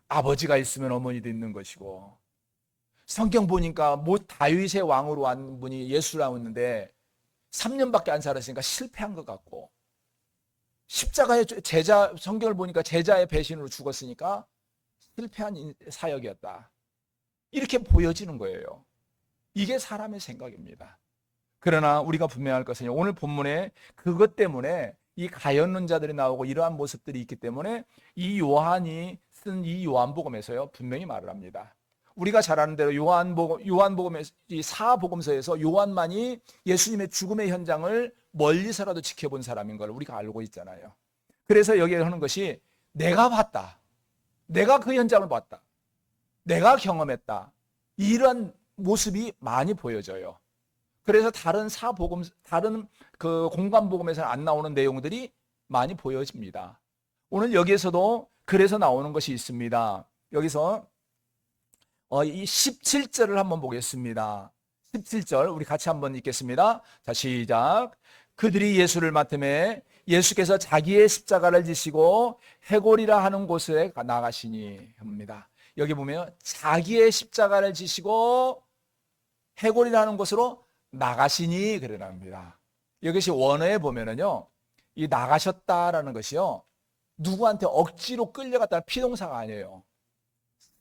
아버지가 있으면 어머니도 있는 것이고, 성경 보니까 뭐 다윗의 왕으로 한 분이 예수라고 했는데 3년밖에 안 살았으니까 실패한 것 같고, 십자가의 제자, 성경을 보니까 제자의 배신으로 죽었으니까 실패한 사역이었다. 이렇게 보여지는 거예요. 이게 사람의 생각입니다. 그러나 우리가 분명할 것은 오늘 본문에 그것 때문에 이 가룟론자들이 나오고 이러한 모습들이 있기 때문에 이 요한이 쓴 이 요한복음에서요 분명히 말을 합니다. 우리가 잘 아는 대로 요한복음의 이 사복음서에서 요한만이 예수님의 죽음의 현장을 멀리서라도 지켜본 사람인 걸 우리가 알고 있잖아요. 그래서 여기에 하는 것이 내가 봤다. 내가 그 현장을 봤다. 내가 경험했다. 이런 모습이 많이 보여져요. 그래서 다른 그 공관복음에서는 안 나오는 내용들이 많이 보여집니다. 오늘 여기에서도 그래서 나오는 것이 있습니다. 여기서 이 17절을 한번 보겠습니다. 17절 우리 같이 한번 읽겠습니다. 자, 시작. 그들이 예수를 맡음에 예수께서 자기의 십자가를 지시고 해골이라 하는 곳에 나가시니 합니다. 여기 보면 자기의 십자가를 지시고 해골이라는 곳으로 나가시니 그러랍니다. 이것이 원어에 보면은요, 이 나가셨다라는 것이요, 누구한테 억지로 끌려갔다는 피동사가 아니에요.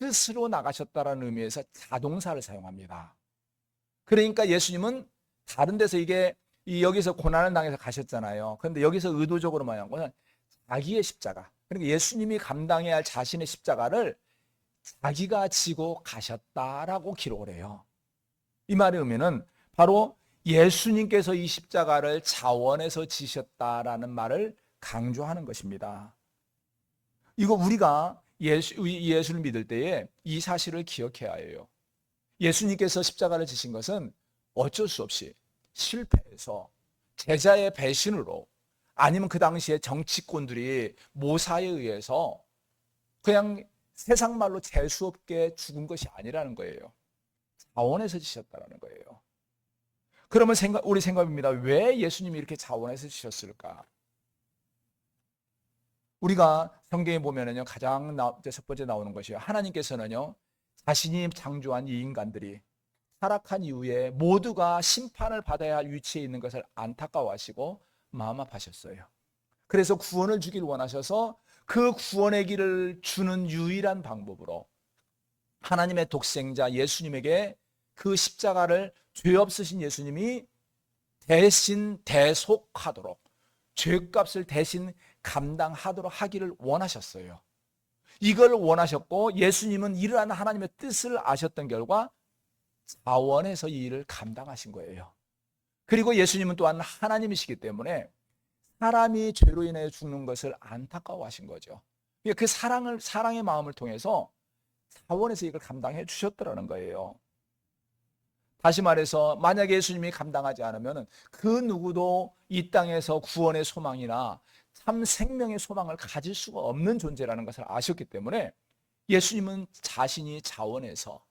스스로 나가셨다라는 의미에서 자동사를 사용합니다. 그러니까 예수님은 다른 데서 여기서 고난을 당해서 가셨잖아요. 그런데 여기서 의도적으로 말한 것은 자기의 십자가. 그러니까 예수님이 감당해야 할 자신의 십자가를 자기가 지고 가셨다라고 기록을 해요. 이 말의 의미는 바로 예수님께서 이 십자가를 자원해서 지셨다라는 말을 강조하는 것입니다. 이거 우리가 예수를 믿을 때에 이 사실을 기억해야 해요. 예수님께서 십자가를 지신 것은 어쩔 수 없이 실패해서 제자의 배신으로 아니면 그 당시에 정치꾼들이 모사에 의해서 그냥 세상 말로 재수 없게 죽은 것이 아니라는 거예요. 자원해서 지셨다라는 거예요. 그러면 우리 생각입니다. 왜 예수님이 이렇게 자원해서 지셨을까? 우리가 성경에 보면은요, 가장 첫 번째 나오는 것이요. 하나님께서는요, 자신이 창조한 이 인간들이 타락한 이후에 모두가 심판을 받아야 할 위치에 있는 것을 안타까워하시고 마음 아파하셨어요. 그래서 구원을 주길 원하셔서 그 구원의 길을 주는 유일한 방법으로 하나님의 독생자 예수님에게 그 십자가를 죄 없으신 예수님이 대신 대속하도록 죄값을 대신 감당하도록 하기를 원하셨어요. 이걸 원하셨고 예수님은 이러한 하나님의 뜻을 아셨던 결과 자원해서 이 일을 감당하신 거예요. 그리고 예수님은 또한 하나님이시기 때문에 사람이 죄로 인해 죽는 것을 안타까워하신 거죠. 그 사랑의 마음을 통해서 자원해서 이걸 감당해 주셨더라는 거예요. 다시 말해서 만약에 예수님이 감당하지 않으면 그 누구도 이 땅에서 구원의 소망이나 참 생명의 소망을 가질 수가 없는 존재라는 것을 아셨기 때문에 예수님은 자신이 자원해서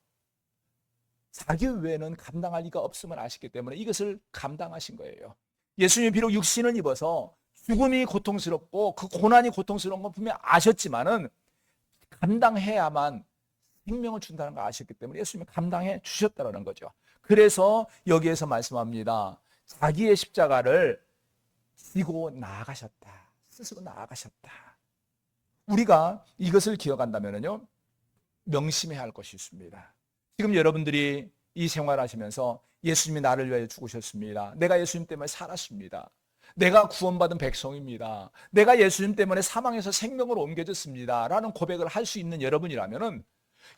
자기 외에는 감당할 리가 없음을 아셨기 때문에 이것을 감당하신 거예요. 예수님이 비록 육신을 입어서 죽음이 고통스럽고 그 고난이 고통스러운 건 분명히 아셨지만은 감당해야만 생명을 준다는 걸 아셨기 때문에 예수님이 감당해 주셨다는 거죠. 그래서 여기에서 말씀합니다. 자기의 십자가를 지고 나아가셨다. 스스로 나아가셨다. 우리가 이것을 기억한다면요, 명심해야 할 것이 있습니다. 지금 여러분들이 이 생활하시면서 예수님이 나를 위하여 죽으셨습니다. 내가 예수님 때문에 살았습니다. 내가 구원받은 백성입니다. 내가 예수님 때문에 사망에서 생명으로 옮겨졌습니다. 라는 고백을 할 수 있는 여러분이라면은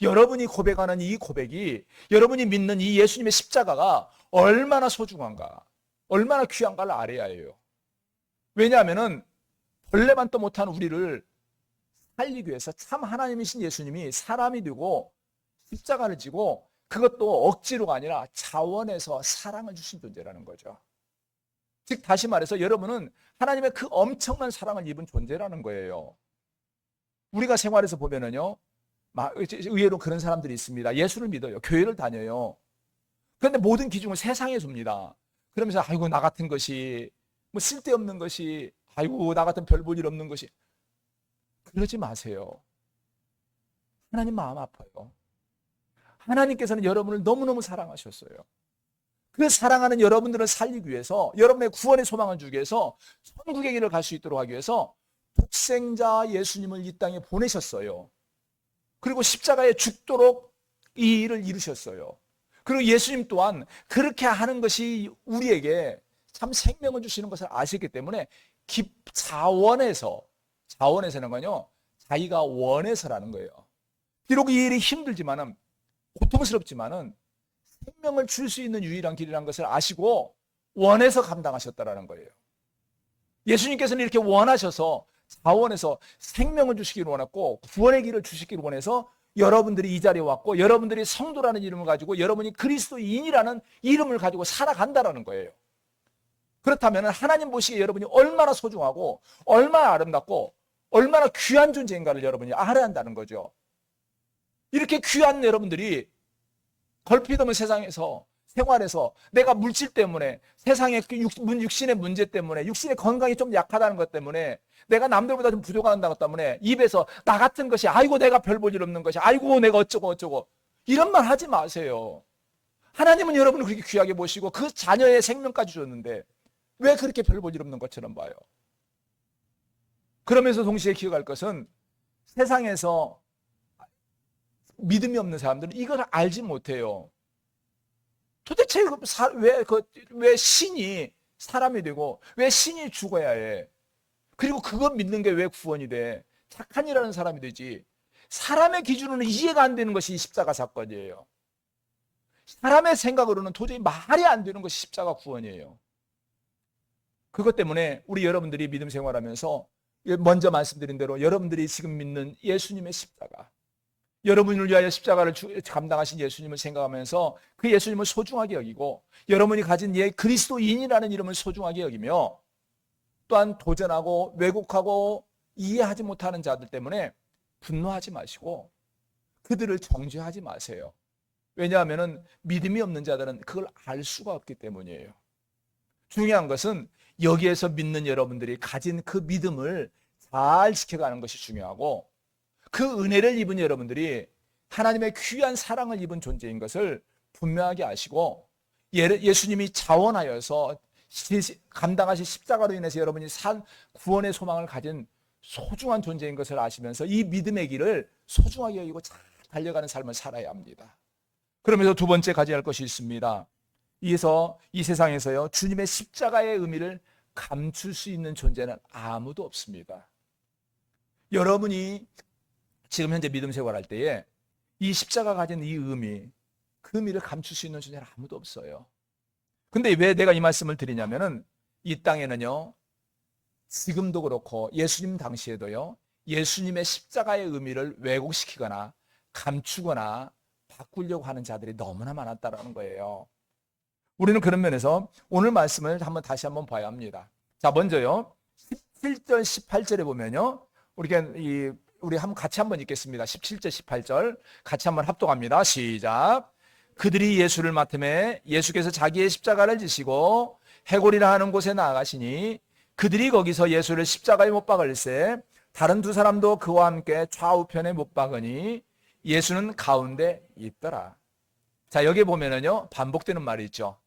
여러분이 고백하는 이 고백이 여러분이 믿는 이 예수님의 십자가가 얼마나 소중한가, 얼마나 귀한가를 알아야 해요. 왜냐하면은 벌레만도 못한 우리를 살리기 위해서 참 하나님이신 예수님이 사람이 되고 십자가를 지고 그것도 억지로가 아니라 자원해서 사랑을 주신 존재라는 거죠. 즉 다시 말해서 여러분은 하나님의 그 엄청난 사랑을 입은 존재라는 거예요. 우리가 생활에서 보면은요, 의외로 그런 사람들이 있습니다. 예수를 믿어요. 교회를 다녀요. 그런데 모든 기준을 세상에 줍니다. 그러면서 아이고 나 같은 것이 뭐 쓸데없는 것이 아이고 나 같은 별 볼 일 없는 것이 그러지 마세요. 하나님 마음 아파요. 하나님께서는 여러분을 너무너무 사랑하셨어요. 그 사랑하는 여러분들을 살리기 위해서, 여러분의 구원의 소망을 주기 위해서, 천국의 길을 갈 수 있도록 하기 위해서 독생자 예수님을 이 땅에 보내셨어요. 그리고 십자가에 죽도록 이 일을 이루셨어요. 그리고 예수님 또한 그렇게 하는 것이 우리에게 참 생명을 주시는 것을 아시기 때문에 자원에서는요, 자기가 원해서라는 거예요. 비록 이 일이 힘들지만은, 고통스럽지만은 생명을 줄 수 있는 유일한 길이라는 것을 아시고 원해서 감당하셨다라는 거예요. 예수님께서는 이렇게 원하셔서 자원해서 생명을 주시기를 원했고 구원의 길을 주시기를 원해서 여러분들이 이 자리에 왔고, 여러분들이 성도라는 이름을 가지고 여러분이 그리스도인이라는 이름을 가지고 살아간다라는 거예요. 그렇다면 하나님 보시기에 여러분이 얼마나 소중하고 얼마나 아름답고 얼마나 귀한 존재인가를 여러분이 알아야 한다는 거죠. 이렇게 귀한 여러분들이 걸핏하면 세상에서 생활에서 내가 물질 때문에, 세상의 육신의 문제 때문에, 육신의 건강이 좀 약하다는 것 때문에, 내가 남들보다 좀 부족하다는 것 때문에 입에서 나 같은 것이, 아이고 내가 별 볼 일 없는 것이, 아이고 내가 어쩌고 이런 말 하지 마세요. 하나님은 여러분을 그렇게 귀하게 보시고 그 자녀의 생명까지 줬는데 왜 그렇게 별 볼 일 없는 것처럼 봐요? 그러면서 동시에 기억할 것은, 세상에서 믿음이 없는 사람들은 이걸 알지 못해요. 도대체 왜 신이 사람이 되고 왜 신이 죽어야 해? 그리고 그거 믿는 게 왜 구원이 돼? 착한 일하는 사람이 되지. 사람의 기준으로는 이해가 안 되는 것이 십자가 사건이에요. 사람의 생각으로는 도저히 말이 안 되는 것이 십자가 구원이에요. 그것 때문에 우리 여러분들이 믿음 생활하면서 먼저 말씀드린 대로 여러분들이 지금 믿는 예수님의 십자가, 여러분을 위하여 십자가를 감당하신 예수님을 생각하면서 그 예수님을 소중하게 여기고, 여러분이 가진 그리스도인이라는 이름을 소중하게 여기며, 또한 도전하고 왜곡하고 이해하지 못하는 자들 때문에 분노하지 마시고 그들을 정죄하지 마세요. 왜냐하면 믿음이 없는 자들은 그걸 알 수가 없기 때문이에요. 중요한 것은 여기에서 믿는 여러분들이 가진 그 믿음을 잘 지켜가는 것이 중요하고, 그 은혜를 입은 여러분들이 하나님의 귀한 사랑을 입은 존재인 것을 분명하게 아시고, 예수님이 자원하여서 감당하신 십자가로 인해서 여러분이 산 구원의 소망을 가진 소중한 존재인 것을 아시면서 이 믿음의 길을 소중하게 여기고 잘 달려가는 삶을 살아야 합니다. 그러면서 두 번째 가져야 할 것이 있습니다. 이에서 이 세상에서요, 주님의 십자가의 의미를 감출 수 있는 존재는 아무도 없습니다. 여러분이 지금 현재 믿음 생활할 때에 이 십자가가 가진 이 의미, 그 의미를 감출 수 있는 존재는 아무도 없어요. 근데 왜 내가 이 말씀을 드리냐면은, 이 땅에는요, 지금도 그렇고 예수님 당시에도요, 예수님의 십자가의 의미를 왜곡시키거나 감추거나 바꾸려고 하는 자들이 너무나 많았다라는 거예요. 우리는 그런 면에서 오늘 말씀을 다시 한번 봐야 합니다. 자, 먼저요, 17절 18절에 보면요, 우리 같이 한번 읽겠습니다. 17절 18절 같이 한번 합독합니다. 시작. 그들이 예수를 맡음에 예수께서 자기의 십자가를 지시고 해골이라 하는 곳에 나아가시니, 그들이 거기서 예수를 십자가에 못 박을새 다른 두 사람도 그와 함께 좌우편에 못 박으니 예수는 가운데 있더라. 자, 여기 보면은요, 반복되는 말이 있죠.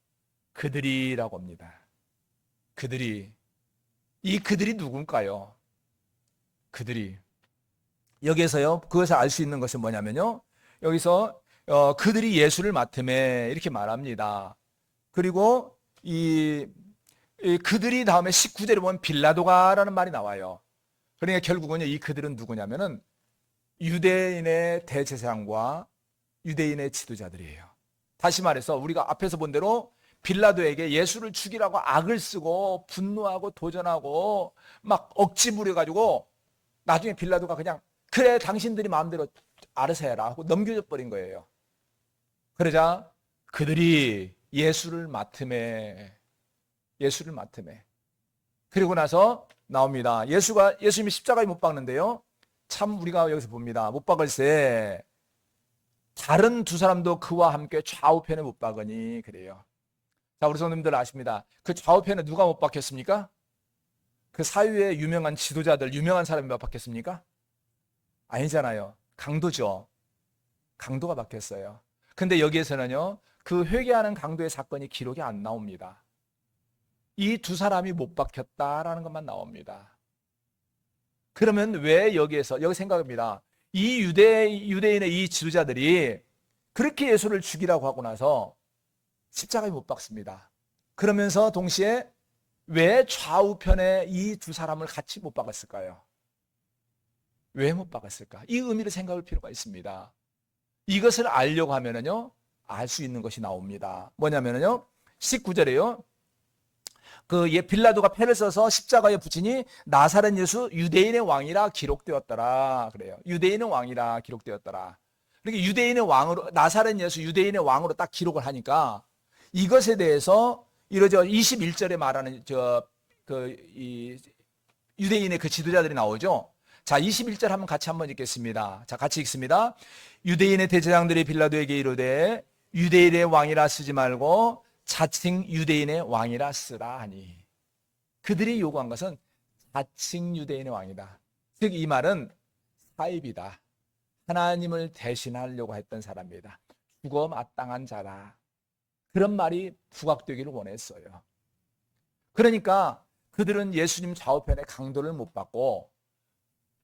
그들이라고 합니다. 그들이. 이 그들이 누군가요? 그들이. 여기에서요, 그것을 알 수 있는 것은 뭐냐면요, 여기서 그들이 예수를 맡음에 이렇게 말합니다. 그리고 그들이 다음에 19절에 보면 빌라도가라는 말이 나와요. 그러니까 결국은 이 그들은 누구냐면은 유대인의 대제사장과 유대인의 지도자들이에요. 다시 말해서 우리가 앞에서 본 대로 빌라도에게 예수를 죽이라고 악을 쓰고 분노하고 도전하고 막 억지 부려가지고 나중에 빌라도가 그냥 그래 당신들이 마음대로 알아서 해라 하고 넘겨져 버린 거예요. 그러자 그들이 예수를 맡음에 그리고 나서 나옵니다. 예수님이 십자가에 못 박는데요, 참 우리가 여기서 봅니다. 못 박을새 다른 두 사람도 그와 함께 좌우편에 못 박으니 그래요. 자, 우리 성도님들 아십니다. 그 좌우편에 누가 못 박혔습니까? 그 사회의 유명한 지도자들, 유명한 사람이 못 박혔습니까? 아니잖아요. 강도죠. 강도가 바뀌었어요. 근데 여기에서는요, 그 회개하는 강도의 사건이 기록이 안 나옵니다. 이 두 사람이 못 박혔다라는 것만 나옵니다. 그러면 왜 여기 생각합니다. 이 유대인의 이 지도자들이 그렇게 예수를 죽이라고 하고 나서 십자가에 못 박습니다. 그러면서 동시에 왜 좌우편에 이 두 사람을 같이 못 박았을까요? 왜 못 박았을까? 이 의미를 생각할 필요가 있습니다. 이것을 알려고 하면은요, 알 수 있는 것이 나옵니다. 뭐냐면요, 19절에요. 빌라도가 패를 써서 십자가에 붙이니 나사렛 예수 유대인의 왕이라 기록되었더라. 그래요. 유대인의 왕이라 기록되었더라. 그러니까 유대인의 왕으로, 나사렛 예수 유대인의 왕으로 딱 기록을 하니까 이것에 대해서 이러죠. 21절에 말하는 유대인의 그 지도자들이 나오죠. 자, 21절 한번 읽겠습니다. 자, 같이 읽습니다. 유대인의 대제장들이 빌라도에게 이르되 유대인의 왕이라 쓰지 말고 자칭 유대인의 왕이라 쓰라 하니, 그들이 요구한 것은 자칭 유대인의 왕이다. 즉 이 말은 사입이다. 하나님을 대신하려고 했던 사람이다. 죽어 마땅한 자다. 그런 말이 부각되기를 원했어요. 그러니까 그들은 예수님 좌우편에 강도를 못 받고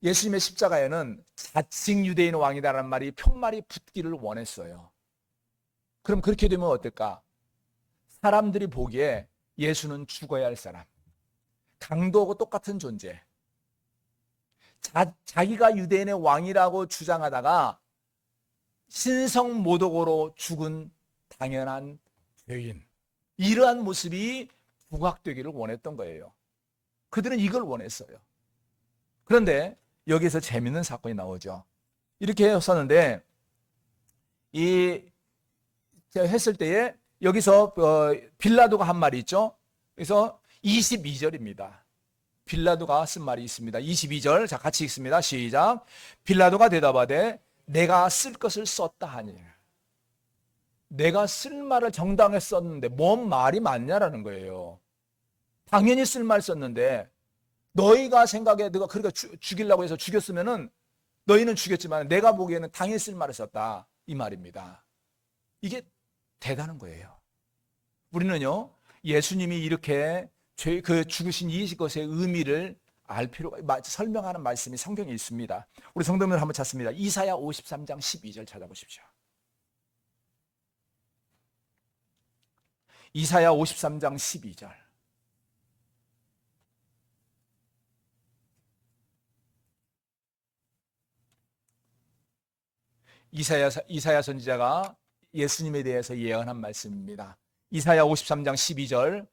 예수님의 십자가에는 자칭 유대인의 왕이다라는 말이 편말이 붙기를 원했어요. 그럼 그렇게 되면 어떨까? 사람들이 보기에 예수는 죽어야 할 사람, 강도하고 똑같은 존재, 자기가 유대인의 왕이라고 주장하다가 신성모독으로 죽은 당연한 죄인, 이러한 모습이 부각되기를 원했던 거예요. 그들은 이걸 원했어요. 그런데 여기서 재밌는 사건이 나오죠. 이렇게 했었는데 제가 했을 때에 여기서 빌라도가 한 말이 있죠. 그래서 22절입니다. 빌라도가 쓴 말이 있습니다. 22절, 자 같이 읽습니다. 시작. 빌라도가 대답하되 내가 쓸 것을 썼다 하니. 내가 쓸 말을 정당하게 썼는데 뭔 말이 맞냐라는 거예요. 당연히 쓸 말 썼는데 너희가 생각해 내가 그러니까 죽이려고 해서 죽였으면은 너희는 죽였지만 내가 보기에는 당연히 쓸 말을 썼다, 이 말입니다. 이게 대단한 거예요. 우리는요, 예수님이 이렇게 죽으신 이것의 의미를 알 필요가, 설명하는 말씀이 성경에 있습니다. 우리 성도님들 한번 찾습니다. 이사야 53장 12절 찾아보십시오. 이사야 53장 12절. 이사야 선지자가 예수님에 대해서 예언한 말씀입니다. 이사야 53장 12절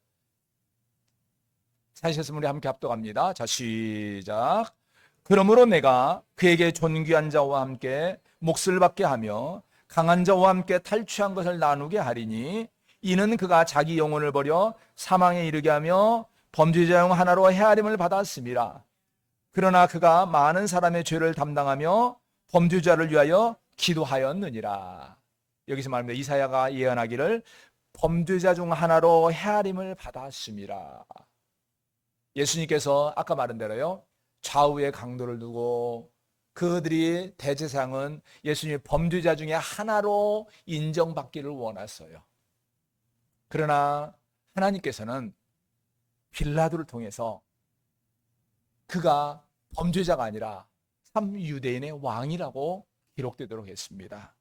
찾으셨으면 우리 함께 합독합니다. 자, 시작. 그러므로 내가 그에게 존귀한 자와 함께 몫을 받게 하며 강한 자와 함께 탈취한 것을 나누게 하리니 이는 그가 자기 영혼을 버려 사망에 이르게 하며 범죄자용 하나로 헤아림을 받았습니다. 그러나 그가 많은 사람의 죄를 담당하며 범죄자를 위하여 기도하였느니라. 여기서 말합니다. 이사야가 예언하기를 범죄자 중 하나로 헤아림을 받았습니다. 예수님께서 아까 말한 대로요, 좌우에 강도를 두고 그들이 대제사장은 예수님의 범죄자 중에 하나로 인정받기를 원했어요. 그러나 하나님께서는 빌라도를 통해서 그가 범죄자가 아니라 참 유대인의 왕이라고 기록되도록 했습니다.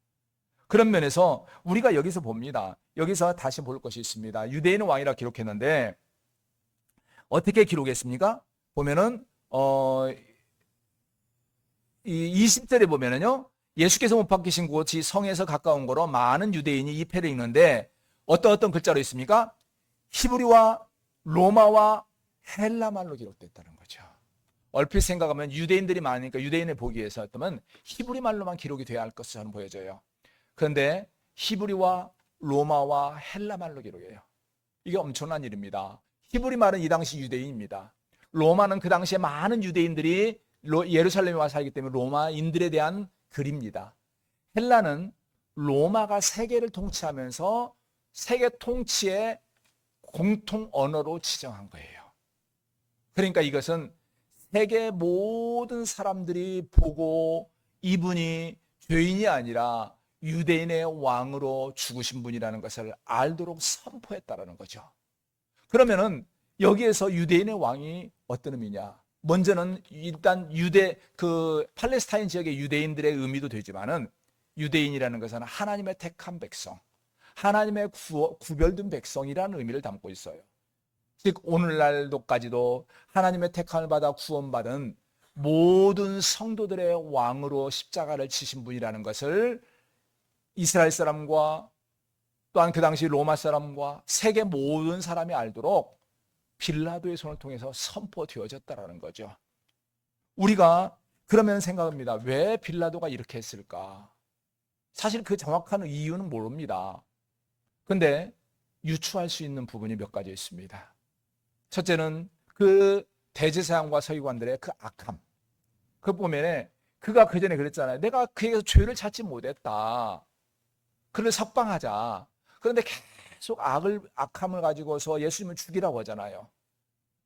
그런 면에서 우리가 여기서 봅니다. 여기서 다시 볼 것이 있습니다. 유대인의 왕이라 기록했는데 어떻게 기록했습니까? 보면은 이 20절에 보면은요, 예수께서 못 박히신 곳이 성에서 가까운 거로 많은 유대인이 이 패를 읽는데 어떤 글자로 있습니까? 히브리와 로마와 헬라말로 기록됐다는 거죠. 얼핏 생각하면 유대인들이 많으니까 유대인을 보기 위해서 했다면 히브리 말로만 기록이 돼야 할 것으로 저는 보여져요. 그런데 히브리와 로마와 헬라 말로 기록해요. 이게 엄청난 일입니다. 히브리 말은 이 당시 유대인입니다. 로마는 그 당시에 많은 유대인들이 예루살렘에 와서 살기 때문에 로마인들에 대한 글입니다. 헬라는 로마가 세계를 통치하면서 세계 통치의 공통 언어로 지정한 거예요. 그러니까 이것은 세계 모든 사람들이 보고 이분이 죄인이 아니라 유대인의 왕으로 죽으신 분이라는 것을 알도록 선포했다라는 거죠. 그러면은 여기에서 유대인의 왕이 어떤 의미냐? 먼저는 일단 팔레스타인 지역의 유대인들의 의미도 되지만은 유대인이라는 것은 하나님의 택한 백성, 하나님의 구별된 백성이라는 의미를 담고 있어요. 즉 오늘날도까지도 하나님의 택함을 받아 구원받은 모든 성도들의 왕으로 십자가를 치신 분이라는 것을 이스라엘 사람과 또한 그 당시 로마 사람과 세계 모든 사람이 알도록 빌라도의 손을 통해서 선포되어졌다라는 거죠. 우리가 그러면 생각합니다. 왜 빌라도가 이렇게 했을까? 사실 그 정확한 이유는 모릅니다. 근데 유추할 수 있는 부분이 몇 가지 있습니다. 첫째는 그 대제사장과 서기관들의 그 악함. 그 보면에 그가 그 전에 그랬잖아요. 내가 그에게서 죄를 찾지 못했다. 그를 석방하자. 그런데 계속 악함을 가지고서 예수님을 죽이라고 하잖아요.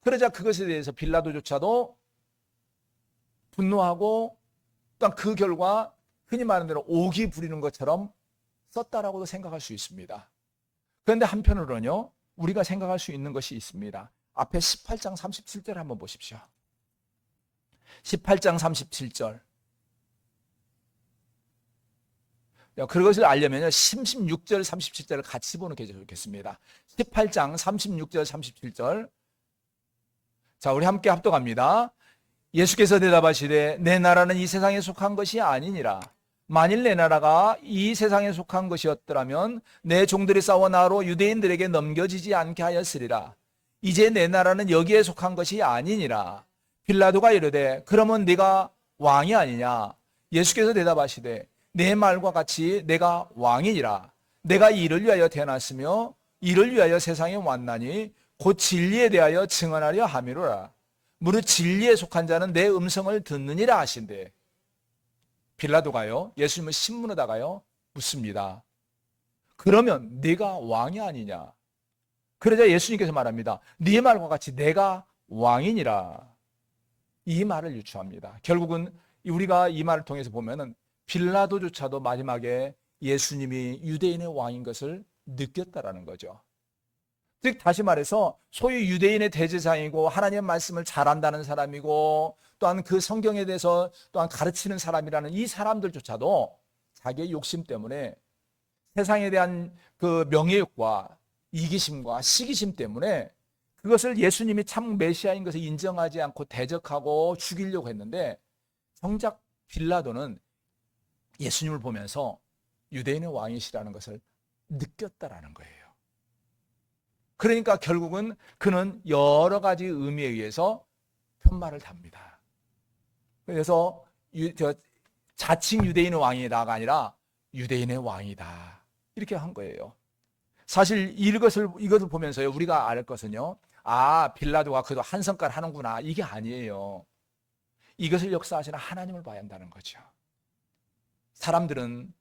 그러자 그것에 대해서 빌라도조차도 분노하고 또한 그 결과 흔히 말하는 대로 오기 부리는 것처럼 썼다라고도 생각할 수 있습니다. 그런데 한편으로는요, 우리가 생각할 수 있는 것이 있습니다. 앞에 18장 37절 한번 보십시오. 18장 37절. 그것을 알려면 16절, 37절을 같이 보는 게 좋겠습니다. 18장 36절, 37절. 자, 우리 함께 합독합니다. 예수께서 대답하시되 내 나라는 이 세상에 속한 것이 아니니라. 만일 내 나라가 이 세상에 속한 것이었더라면 내 종들이 싸워 나로 유대인들에게 넘겨지지 않게 하였으리라. 이제 내 나라는 여기에 속한 것이 아니니라. 빌라도가 이르되 그러면 네가 왕이 아니냐? 예수께서 대답하시되 내 말과 같이 내가 왕이니라. 내가 이를 위하여 태어났으며 이를 위하여 세상에 왔나니 곧 진리에 대하여 증언하려 함이로라. 무릇 진리에 속한 자는 내 음성을 듣느니라 하신대. 빌라도가요, 예수님을 신문에다가요 묻습니다. 그러면 네가 왕이 아니냐? 그러자 예수님께서 말합니다. 네 말과 같이 내가 왕이니라. 이 말을 유추합니다. 결국은 우리가 이 말을 통해서 보면은 빌라도조차도 마지막에 예수님이 유대인의 왕인 것을 느꼈다라는 거죠. 즉 다시 말해서 소위 유대인의 대제사장이고 하나님의 말씀을 잘한다는 사람이고 또한 그 성경에 대해서 또한 가르치는 사람이라는 이 사람들조차도 자기의 욕심 때문에 세상에 대한 그 명예욕과 이기심과 시기심 때문에 그것을 예수님이 참 메시아인 것을 인정하지 않고 대적하고 죽이려고 했는데 정작 빌라도는 예수님을 보면서 유대인의 왕이시라는 것을 느꼈다라는 거예요. 그러니까 결국은 그는 여러 가지 의미에 의해서 편말을 답니다. 그래서 자칭 유대인의 왕이다가 아니라 유대인의 왕이다. 이렇게 한 거예요. 사실 이것을 보면서요, 우리가 알 것은요, 빌라도가 그래도 한 성깔 하는구나. 이게 아니에요. 이것을 역사하시는 하나님을 봐야 한다는 거죠. 사람들은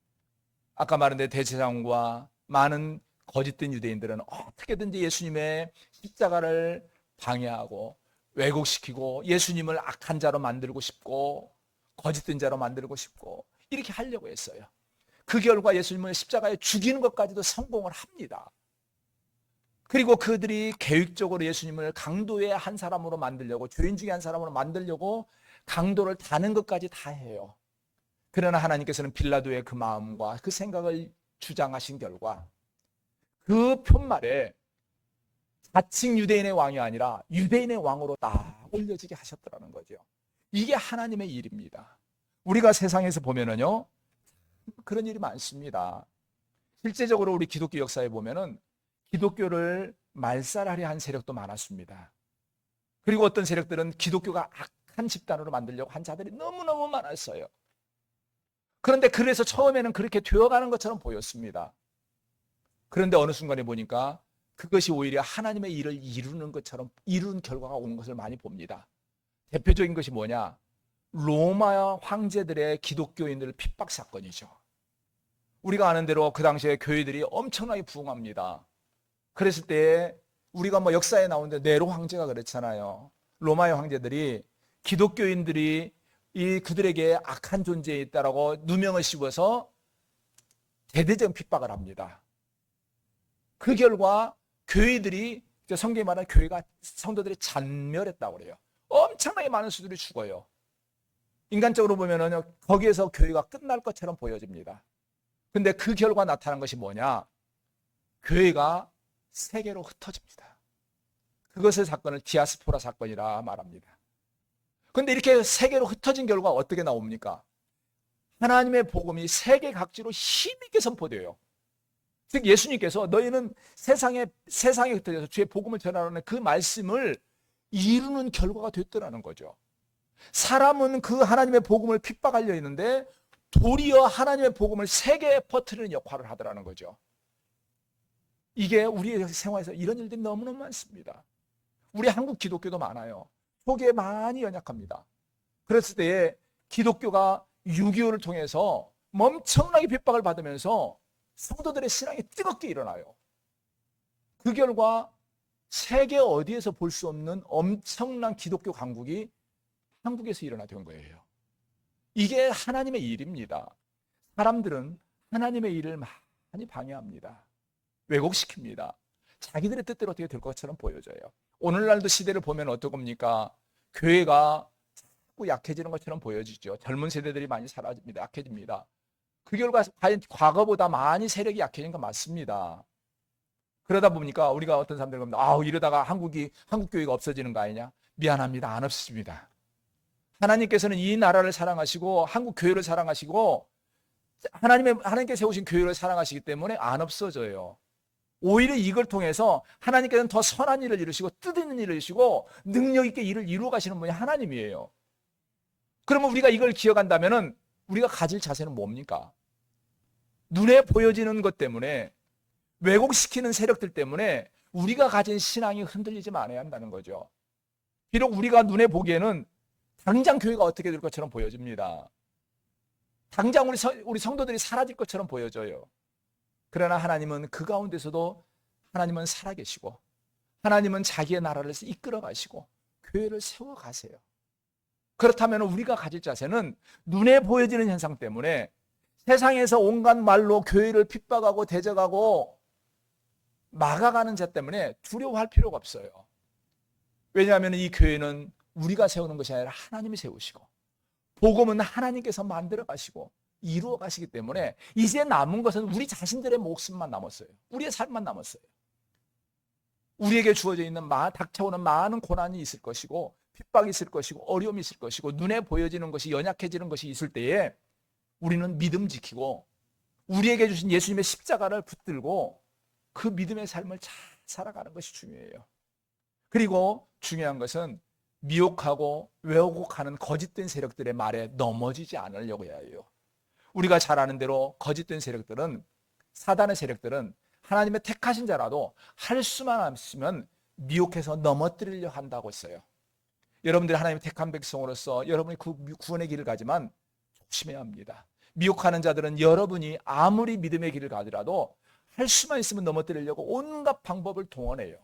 아까 말한 대제사장과 많은 거짓된 유대인들은 어떻게든지 예수님의 십자가를 방해하고 왜곡시키고 예수님을 악한 자로 만들고 싶고 거짓된 자로 만들고 싶고 이렇게 하려고 했어요. 그 결과 예수님을 십자가에 죽이는 것까지도 성공을 합니다. 그리고 그들이 계획적으로 예수님을 강도의 한 사람으로 만들려고, 죄인 중에 한 사람으로 만들려고 강도를 다는 것까지 다 해요. 그러나 하나님께서는 빌라도의 그 마음과 그 생각을 주장하신 결과 그 편말에 자칭 유대인의 왕이 아니라 유대인의 왕으로 딱 올려지게 하셨더라는 거죠. 이게 하나님의 일입니다. 우리가 세상에서 보면은요, 그런 일이 많습니다. 실제적으로 우리 기독교 역사에 보면은 기독교를 말살하려 한 세력도 많았습니다. 그리고 어떤 세력들은 기독교가 악한 집단으로 만들려고 한 자들이 너무너무 많았어요. 그런데 그래서 처음에는 그렇게 되어가는 것처럼 보였습니다. 그런데 어느 순간에 보니까 그것이 오히려 하나님의 일을 이루는 것처럼 이룬 결과가 오는 것을 많이 봅니다. 대표적인 것이 뭐냐? 로마 황제들의 기독교인들 핍박 사건이죠. 우리가 아는 대로 그 당시에 교회들이 엄청나게 부흥합니다. 그랬을 때 우리가 역사에 나오는데 네로 황제가 그랬잖아요. 로마의 황제들이 기독교인들이 그들에게 악한 존재에 있다라고 누명을 씌워서 대대적 핍박을 합니다. 그 결과 교회들이, 성경에 말하는 교회가, 성도들이 잔멸했다고 그래요. 엄청나게 많은 수들이 죽어요. 인간적으로 보면은 거기에서 교회가 끝날 것처럼 보여집니다. 근데 그 결과 나타난 것이 뭐냐? 교회가 세계로 흩어집니다. 그것을 사건을 디아스포라 사건이라 말합니다. 근데 이렇게 세계로 흩어진 결과 어떻게 나옵니까? 하나님의 복음이 세계 각지로 힘있게 선포돼요. 즉 예수님께서 너희는 세상에 흩어져서 주의 복음을 전하는 그 말씀을 이루는 결과가 됐더라는 거죠. 사람은 그 하나님의 복음을 핍박하려 했는데 도리어 하나님의 복음을 세계에 퍼뜨리는 역할을 하더라는 거죠. 이게 우리의 생활에서 이런 일들이 너무너무 많습니다. 우리 한국 기독교도 많아요. 초기에 많이 연약합니다. 그랬을 때에 기독교가 6.25를 통해서 엄청나게 핍박을 받으면서 성도들의 신앙이 뜨겁게 일어나요. 그 결과 세계 어디에서 볼 수 없는 엄청난 기독교 강국이 한국에서 일어나던 거예요. 이게 하나님의 일입니다. 사람들은 하나님의 일을 많이 방해합니다. 왜곡시킵니다. 자기들의 뜻대로 어떻게 될 것처럼 보여져요. 오늘날도 시대를 보면 어떡합니까? 교회가 자꾸 약해지는 것처럼 보여지죠. 젊은 세대들이 많이 사라집니다. 약해집니다. 그 결과 과연 과거보다 많이 세력이 약해진 건 맞습니다. 그러다 보니까 우리가 어떤 사람들이 보면 이러다가 한국 교회가 없어지는 거 아니냐? 미안합니다. 안 없어집니다. 하나님께서는 이 나라를 사랑하시고 한국 교회를 사랑하시고 하나님께 세우신 교회를 사랑하시기 때문에 안 없어져요. 오히려 이걸 통해서 하나님께서는 더 선한 일을 이루시고 뜻 있는 일을 이루시고 능력 있게 일을 이루어 가시는 분이 하나님이에요. 그러면 우리가 이걸 기억한다면은 우리가 가질 자세는 뭡니까? 눈에 보여지는 것 때문에, 왜곡시키는 세력들 때문에 우리가 가진 신앙이 흔들리지 말아야 한다는 거죠. 비록 우리가 눈에 보기에는 당장 교회가 어떻게 될 것처럼 보여집니다. 당장 우리 성도들이 사라질 것처럼 보여져요. 그러나 하나님은 그 가운데서도 하나님은 살아계시고 하나님은 자기의 나라를 이끌어 가시고 교회를 세워 가세요. 그렇다면 우리가 가질 자세는 눈에 보여지는 현상 때문에 세상에서 온갖 말로 교회를 핍박하고 대적하고 막아가는 자 때문에 두려워할 필요가 없어요. 왜냐하면 이 교회는 우리가 세우는 것이 아니라 하나님이 세우시고 복음은 하나님께서 만들어 가시고 이루어 가시기 때문에 이제 남은 것은 우리 자신들의 목숨만 남았어요. 우리의 삶만 남았어요. 우리에게 주어져 있는 닥쳐오는 많은 고난이 있을 것이고 핍박이 있을 것이고 어려움이 있을 것이고 눈에 보여지는 것이 연약해지는 것이 있을 때에 우리는 믿음 지키고 우리에게 주신 예수님의 십자가를 붙들고 그 믿음의 삶을 잘 살아가는 것이 중요해요. 그리고 중요한 것은 미혹하고 왜곡하는 거짓된 세력들의 말에 넘어지지 않으려고 해요. 우리가 잘 아는 대로 거짓된 세력들은, 사단의 세력들은 하나님의 택하신 자라도 할 수만 없으면 미혹해서 넘어뜨리려 한다고 했어요. 여러분들이 하나님의 택한 백성으로서 여러분이 구원의 길을 가지만 조심해야 합니다. 미혹하는 자들은 여러분이 아무리 믿음의 길을 가더라도 할 수만 있으면 넘어뜨리려고 온갖 방법을 동원해요.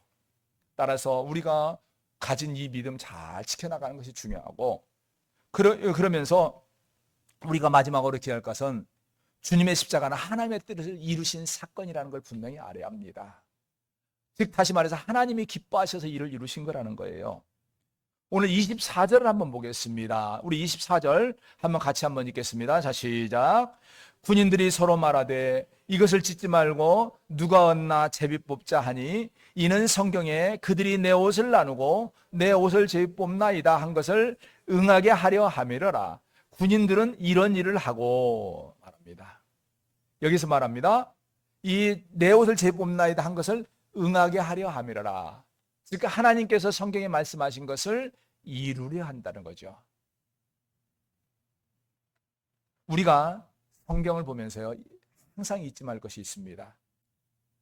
따라서 우리가 가진 이 믿음 잘 지켜나가는 것이 중요하고, 그러면서 우리가 마지막으로 기억할 것은 주님의 십자가는 하나님의 뜻을 이루신 사건이라는 걸 분명히 알아야 합니다. 즉 다시 말해서 하나님이 기뻐하셔서 이를 이루신 거라는 거예요. 오늘 24절을 한번 보겠습니다. 우리 24절 한번 같이 한번 읽겠습니다. 자, 시작. 군인들이 서로 말하되 이것을 찢지 말고 누가 얻나 제비 뽑자 하니 이는 성경에 그들이 내 옷을 나누고 내 옷을 제비 뽑나이다 한 것을 응하게 하려 함이러라. 군인들은 이런 일을 하고 말합니다. 여기서 말합니다. 이 내 옷을 제비 뽑나이다 한 것을 응하게 하려 함이러라. 그러니까 하나님께서 성경에 말씀하신 것을 이루려 한다는 거죠. 우리가 성경을 보면서요, 항상 잊지 말 것이 있습니다.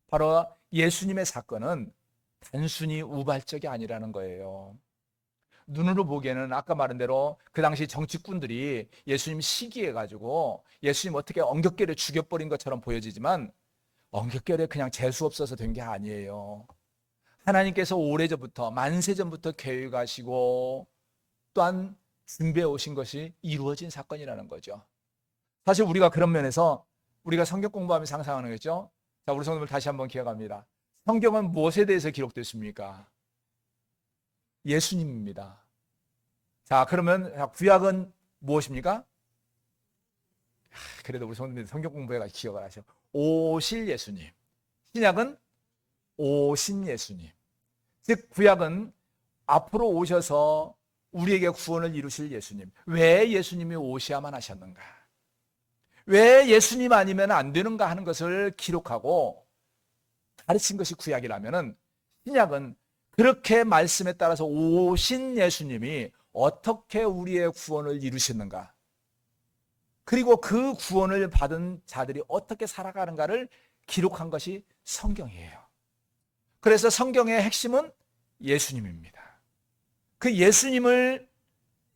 바로 예수님의 사건은 단순히 우발적이 아니라는 거예요. 눈으로 보기에는 아까 말한 대로 그 당시 정치꾼들이 예수님 시기해가지고 예수님 어떻게 엉겹결에 죽여버린 것처럼 보여지지만 엉겹결에 그냥 재수 없어서 된 게 아니에요. 하나님께서 오래전부터 만세전부터 계획하시고 또한 준비해 오신 것이 이루어진 사건이라는 거죠. 사실 우리가 그런 면에서 우리가 성경 공부하면 상상하는 거죠. 자, 우리 성도들 다시 한번 기억합니다. 성경은 무엇에 대해서 기록됐습니까? 예수님입니다. 자, 그러면 구약은 무엇입니까? 그래도 우리 성도들 성경 공부해가 기억을 하셔. 오실 예수님. 신약은 오신 예수님. 즉 구약은 앞으로 오셔서 우리에게 구원을 이루실 예수님. 왜 예수님이 오셔야만 하셨는가? 왜 예수님 아니면 안 되는가 하는 것을 기록하고 가르친 것이 구약이라면은, 신약은 그렇게 말씀에 따라서 오신 예수님이 어떻게 우리의 구원을 이루셨는가, 그리고 그 구원을 받은 자들이 어떻게 살아가는가를 기록한 것이 성경이에요. 그래서 성경의 핵심은 예수님입니다. 그 예수님을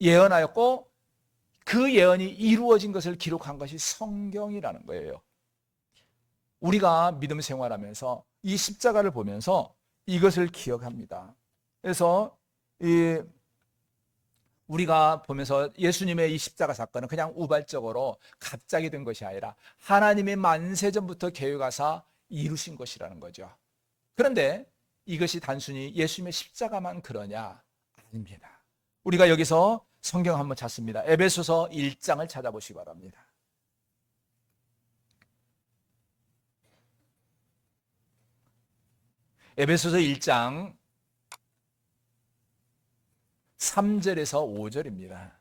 예언하였고 그 예언이 이루어진 것을 기록한 것이 성경이라는 거예요. 우리가 믿음 생활하면서 이 십자가를 보면서 이것을 기억합니다. 그래서 우리가 보면서 예수님의 이 십자가 사건은 그냥 우발적으로 갑자기 된 것이 아니라 하나님이 만세전부터 계획하사 이루신 것이라는 거죠. 그런데 이것이 단순히 예수님의 십자가만 그러냐? 아닙니다. 우리가 여기서 성경 한번 찾습니다. 에베소서 1장을 찾아보시기 바랍니다. 에베소서 1장 3절에서 5절입니다.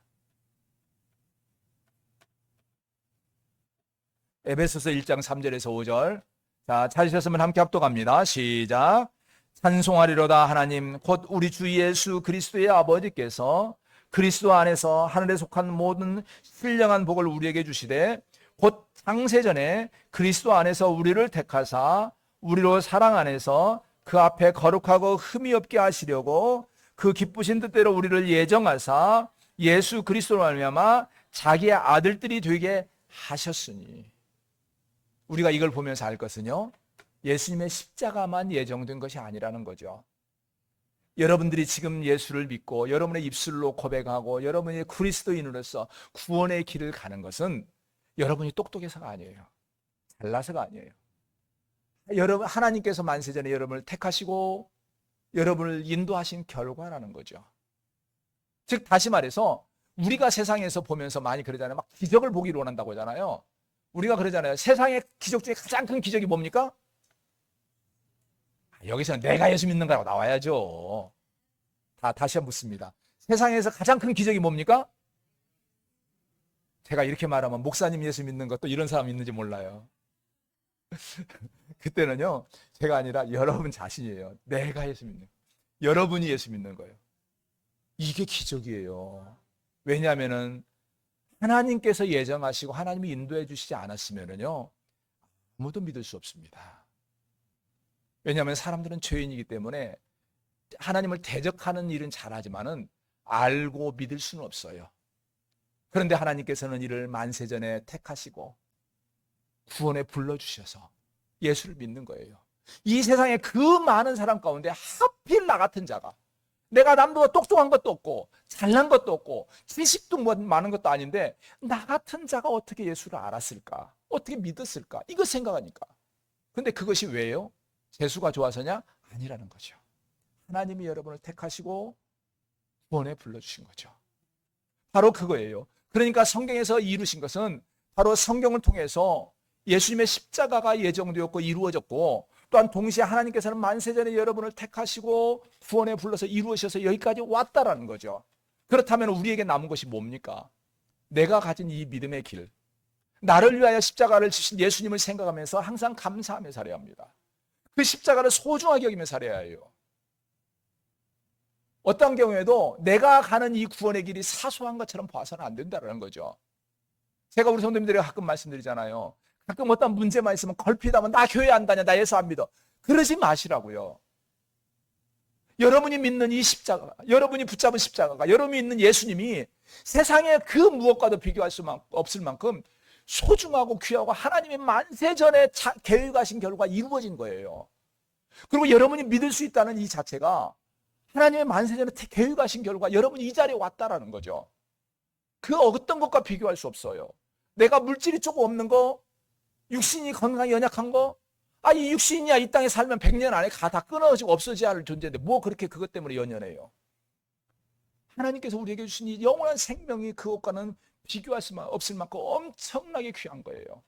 에베소서 1장 3절에서 5절. 자, 찾으셨으면 함께 합독합니다. 시작. 찬송하리로다 하나님 곧 우리 주 예수 그리스도의 아버지께서 그리스도 안에서 하늘에 속한 모든 신령한 복을 우리에게 주시되 곧 창세전에 그리스도 안에서 우리를 택하사 우리로 사랑 안에서 그 앞에 거룩하고 흠이 없게 하시려고 그 기쁘신 뜻대로 우리를 예정하사 예수 그리스도로 말미암아 자기의 아들들이 되게 하셨으니. 우리가 이걸 보면서 알 것은요, 예수님의 십자가만 예정된 것이 아니라는 거죠. 여러분들이 지금 예수를 믿고 여러분의 입술로 고백하고 여러분이 그리스도인으로서 구원의 길을 가는 것은 여러분이 똑똑해서가 아니에요. 잘나서가 아니에요. 여러분, 하나님께서 만세전에 여러분을 택하시고 여러분을 인도하신 결과라는 거죠. 즉 다시 말해서 우리가 세상에서 보면서 많이 그러잖아요. 막 기적을 보기를 원한다고 하잖아요. 우리가 그러잖아요. 세상의 기적 중에 가장 큰 기적이 뭡니까? 여기서는 내가 예수 믿는 거라고 나와야죠. 다시 한번 묻습니다. 세상에서 가장 큰 기적이 뭡니까? 제가 이렇게 말하면 목사님 예수 믿는 것도 이런 사람이 있는지 몰라요. 그때는요, 제가 아니라 여러분 자신이에요. 내가 예수 믿는 거예요. 여러분이 예수 믿는 거예요. 이게 기적이에요. 왜냐하면은 하나님께서 예정하시고 하나님이 인도해 주시지 않았으면은요, 아무도 믿을 수 없습니다. 왜냐하면 사람들은 죄인이기 때문에 하나님을 대적하는 일은 잘하지만은 알고 믿을 수는 없어요. 그런데 하나님께서는 이를 만세전에 택하시고 구원에 불러주셔서 예수를 믿는 거예요. 이 세상에 그 많은 사람 가운데 하필 나 같은 자가, 내가 남보다 똑똑한 것도 없고 잘난 것도 없고 지식도 많은 것도 아닌데 나 같은 자가 어떻게 예수를 알았을까? 어떻게 믿었을까? 이거 생각하니까. 근데 그것이 왜요? 재수가 좋아서냐? 아니라는 거죠. 하나님이 여러분을 택하시고 구원에 불러주신 거죠. 바로 그거예요. 그러니까 성경에서 이루신 것은 바로 성경을 통해서 예수님의 십자가가 예정되었고 이루어졌고, 또한 동시에 하나님께서는 만세전에 여러분을 택하시고 구원에 불러서 이루어셔서 여기까지 왔다라는 거죠. 그렇다면 우리에게 남은 것이 뭡니까? 내가 가진 이 믿음의 길, 나를 위하여 십자가를 지신 예수님을 생각하면서 항상 감사하며 살아야 합니다. 그 십자가를 소중하게 여기며 살아야 해요. 어떤 경우에도 내가 가는 이 구원의 길이 사소한 것처럼 봐서는 안 된다는 거죠. 제가 우리 성도님들에게 가끔 말씀드리잖아요. 가끔 어떤 문제만 있으면 걸핏하면 나 교회 안 다녀, 나 예수 안 믿어. 그러지 마시라고요. 여러분이 믿는 이 십자가, 여러분이 붙잡은 십자가가, 여러분이 믿는 예수님이 세상에 그 무엇과도 비교할 수 없을 만큼 소중하고 귀하고 하나님의 만세전에 계획하신 결과 이루어진 거예요. 그리고 여러분이 믿을 수 있다는 이 자체가 하나님의 만세전에 계획하신 결과 여러분이 이 자리에 왔다라는 거죠. 그 어떤 것과 비교할 수 없어요. 내가 물질이 조금 없는 거 육신이 건강히 연약한 거? 이 육신이야 이 땅에 살면 100년 안에 다 끊어지고 없어져야 할 존재인데 뭐 그렇게 그것 때문에 연연해요. 하나님께서 우리에게 주신 이 영원한 생명이 그것과는 비교할 수 없을 만큼 엄청나게 귀한 거예요.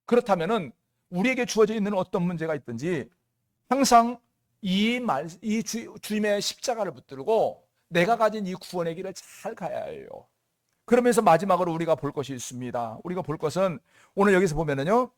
그렇다면은 우리에게 주어져 있는 어떤 문제가 있든지 항상 주님의 십자가를 붙들고 내가 가진 이 구원의 길을 잘 가야 해요. 그러면서 마지막으로 우리가 볼 것이 있습니다. 우리가 볼 것은 오늘 여기서 보면은요,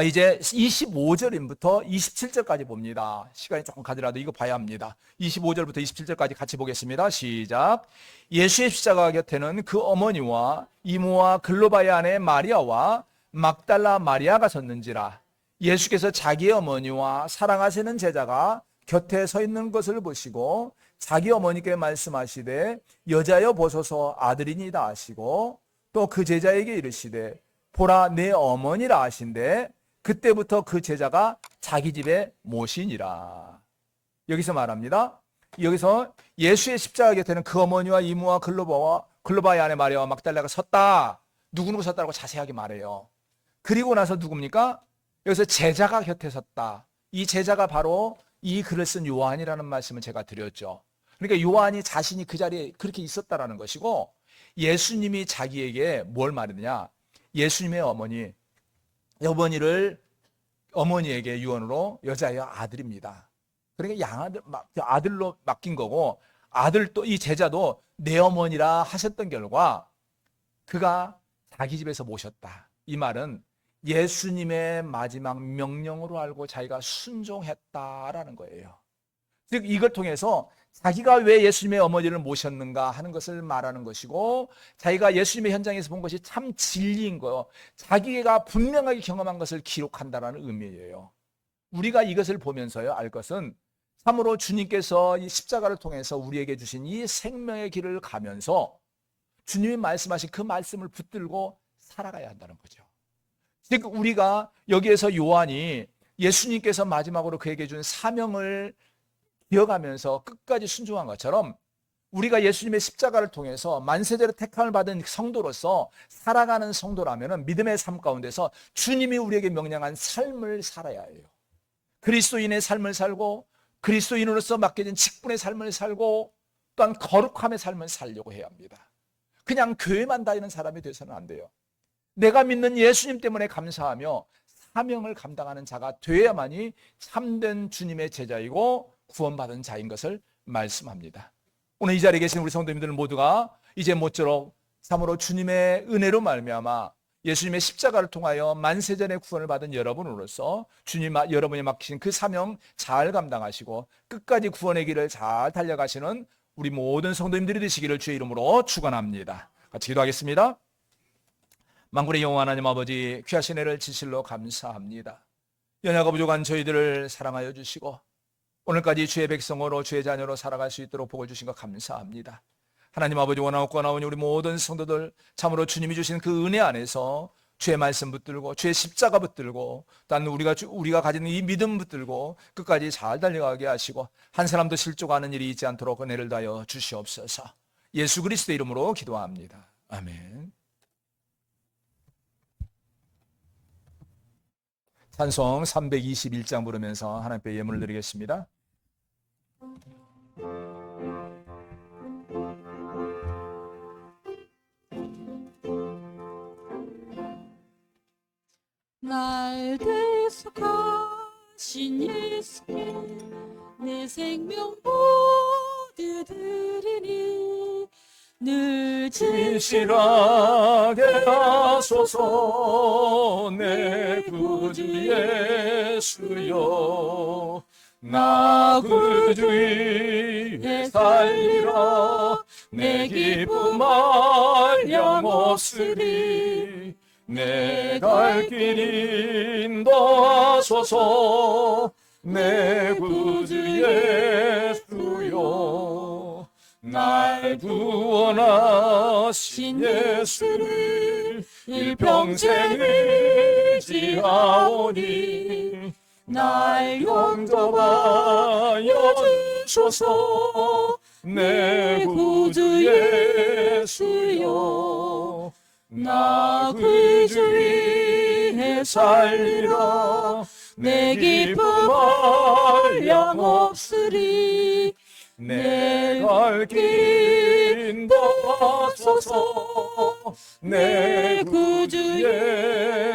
이제 25절부터 27절까지 봅니다. 시간이 조금 가더라도 이거 봐야 합니다. 25절부터 27절까지 같이 보겠습니다. 시작. 예수의 십자가 곁에는 그 어머니와 이모와 글로바의 아내 마리아와 막달라 마리아가 섰는지라. 예수께서 자기의 어머니와 사랑하시는 제자가 곁에 서 있는 것을 보시고 자기 어머니께 말씀하시되 여자여 보소서 아들이니다 하시고 또 그 제자에게 이르시되 보라 내 어머니라 하신대 그때부터 그 제자가 자기 집에 모시니라. 여기서 말합니다. 여기서 예수의 십자가 곁에는 그 어머니와 이모와 글로바의 아내 마리아와 막달라가 섰다. 누구누구 섰다고 자세하게 말해요. 그리고 나서 누굽니까? 여기서 제자가 곁에 섰다. 이 제자가 바로 이 글을 쓴 요한이라는 말씀을 제가 드렸죠. 그러니까 요한이 자신이 그 자리에 그렇게 있었다라는 것이고 예수님이 자기에게 뭘 말했느냐? 예수님의 어머니에게 유언으로 여자여 아들입니다. 그러니까 아들로 맡긴 거고 아들도 이 제자도 내 어머니라 하셨던 결과 그가 자기 집에서 모셨다. 이 말은 예수님의 마지막 명령으로 알고 자기가 순종했다라는 거예요. 즉 이걸 통해서 자기가 왜 예수님의 어머니를 모셨는가 하는 것을 말하는 것이고 자기가 예수님의 현장에서 본 것이 참 진리인 거예요. 자기가 분명하게 경험한 것을 기록한다라는 의미예요. 우리가 이것을 보면서요 알 것은 참으로 주님께서 이 십자가를 통해서 우리에게 주신 이 생명의 길을 가면서 주님이 말씀하신 그 말씀을 붙들고 살아가야 한다는 거죠. 즉 우리가 여기에서 요한이 예수님께서 마지막으로 그에게 준 사명을 기억하면서 끝까지 순종한 것처럼 우리가 예수님의 십자가를 통해서 만세대로 택함을 받은 성도로서 살아가는 성도라면 믿음의 삶 가운데서 주님이 우리에게 명령한 삶을 살아야 해요. 그리스도인의 삶을 살고 그리스도인으로서 맡겨진 직분의 삶을 살고 또한 거룩함의 삶을 살려고 해야 합니다. 그냥 교회만 다니는 사람이 돼서는 안 돼요. 내가 믿는 예수님 때문에 감사하며 사명을 감당하는 자가 되어야만이 참된 주님의 제자이고 구원받은 자인 것을 말씀합니다. 오늘 이 자리에 계신 우리 성도님들 모두가 이제 모쪼록 참으로 주님의 은혜로 말미암아 예수님의 십자가를 통하여 만세전의 구원을 받은 여러분으로서 여러분이 맡기신 그 사명 잘 감당하시고 끝까지 구원의 길을 잘 달려가시는 우리 모든 성도님들이 되시기를 주의 이름으로 축원합니다. 같이 기도하겠습니다. 만군의 영원 하나님 아버지, 귀하신 은혜를 진실로 감사합니다. 연약하 부족한 저희들을 사랑하여 주시고 오늘까지 주의 백성으로 주의 자녀로 살아갈 수 있도록 복을 주신 것 감사합니다. 하나님 아버지, 원하옵고 나오니 우리 모든 성도들 참으로 주님이 주신 그 은혜 안에서 주의 말씀 붙들고 주의 십자가 붙들고 또한 우리가 가지는 이 믿음 붙들고 끝까지 잘 달려가게 하시고 한 사람도 실족하는 일이 있지 않도록 은혜를 다하여 주시옵소서. 예수 그리스도의 이름으로 기도합니다. 아멘. 찬송 321장 부르면서 하나님께 예물을 드리겠습니다. 날 대속하신 예수께 내 생명 모두 드리니 늘 진실하게 하소서. 내 구주 예수여, 나 구주 위에 살리라. 내 기쁨 알려 모으리. 내 갈 길 인도하소서. 내 구주 예수여, 날 구원하신 예수를 일평생 의지하오니 날 용접하여 주소서. 내 구주 예수여, 나 구주 위해 살리라. 내 기쁨 한량없으리. 내 갈 길 인도하소서. 내 구주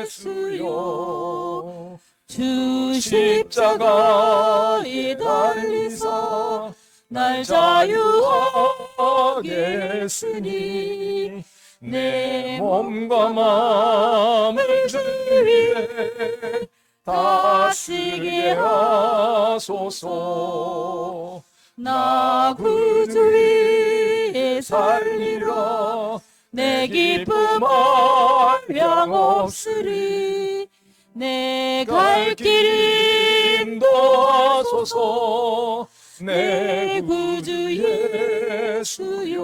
예수여. 주 십자가에 달리사 날 자유하게 했으니 내 몸과 마음을 주 위에 다스리게 하소서. 나 구주 위에 살리라. 내 기쁨 한량없으리. 내 갈 갈 길 길 인도하소서. 내 내 구주 구주 예수여.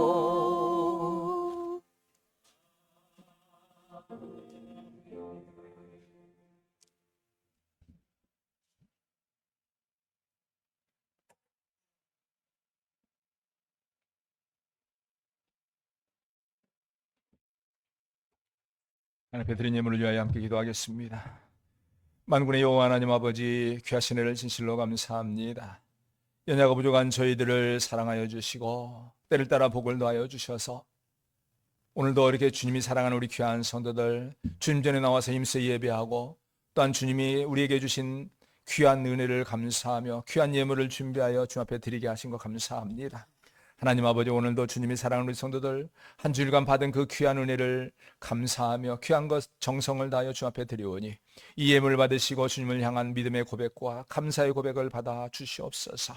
하나님 앞에 드린 예물을 위하여 함께 기도하겠습니다. 만군의 여호와 하나님 아버지, 귀하신 은혜를 진실로 감사합니다. 연약하고 부족한 저희들을 사랑하여 주시고 때를 따라 복을 더하여 주셔서 오늘도 이렇게 주님이 사랑하는 우리 귀한 성도들 주님 전에 나와서 힘써 예배하고 또한 주님이 우리에게 주신 귀한 은혜를 감사하며 귀한 예물을 준비하여 주 앞에 드리게 하신 것 감사합니다. 하나님 아버지, 오늘도 주님이 사랑하는 우리 성도들 한 주일간 받은 그 귀한 은혜를 감사하며 귀한 것 정성을 다하여 주 앞에 드리오니 이 예물을 받으시고 주님을 향한 믿음의 고백과 감사의 고백을 받아 주시옵소서.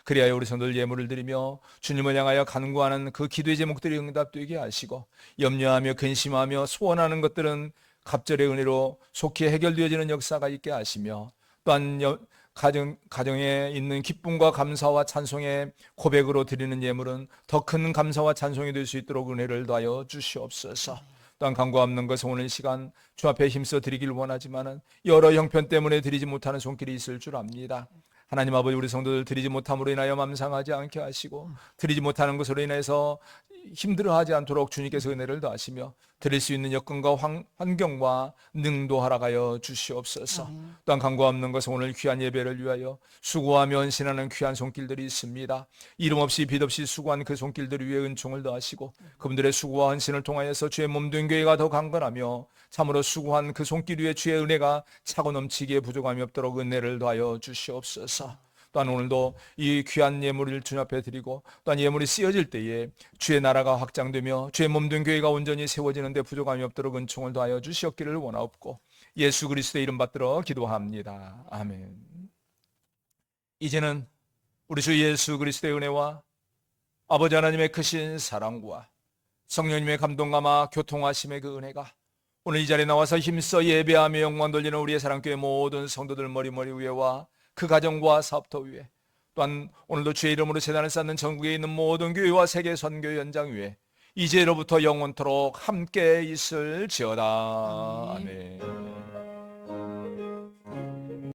그리하여 우리 성도들 예물을 드리며 주님을 향하여 간구하는 그 기도의 제목들이 응답되게 하시고 염려하며 근심하며 소원하는 것들은 갑절의 은혜로 속히 해결되어지는 역사가 있게 하시며 또한 가정에 있는 기쁨과 감사와 찬송의 고백으로 드리는 예물은 더 큰 감사와 찬송이 될 수 있도록 은혜를 더하여 주시옵소서. 또한 간구 없는 것은 오늘 시간 주 앞에 힘써 드리길 원하지만 여러 형편 때문에 드리지 못하는 손길이 있을 줄 압니다. 하나님 아버지, 우리 성도들 드리지 못함으로 인하여 맘상하지 않게 하시고 드리지 못하는 것으로 인해서 힘들어하지 않도록 주님께서 은혜를 더하시며 드릴 수 있는 여건과 환경과 능도 허락하여 주시옵소서. 또한 간구 없는 것은 오늘 귀한 예배를 위하여 수고하며 헌신하는 귀한 손길들이 있습니다. 이름 없이 빛 없이 수고한 그 손길들 위에 은총을 더하시고 그분들의 수고와 헌신을 통하여서 주의 몸된 교회가 더 강건하며 참으로 수고한 그 손길 위에 주의 은혜가 차고 넘치기에 부족함이 없도록 은혜를 더하여 주시옵소서. 또한 오늘도 이 귀한 예물을 주님 앞에 드리고 또한 예물이 쓰여질 때에 주의 나라가 확장되며 주의 몸된 교회가 온전히 세워지는 데 부족함이 없도록 은총을 더하여 주시옵기를 원하옵고 예수 그리스도의 이름 받들어 기도합니다. 아멘. 이제는 우리 주 예수 그리스도의 은혜와 아버지 하나님의 크신 사랑과 성령님의 감동감화 교통하심의 그 은혜가 오늘 이 자리에 나와서 힘써 예배하며 영광 돌리는 우리의 사랑교회 모든 성도들 머리 위에와 그 가정과 사업터 위에 또한 오늘도 주의 이름으로 재단을 쌓는 전국에 있는 모든 교회와 세계 선교 현장 위에 이제로부터 영원토록 함께 있을지어다. 아멘.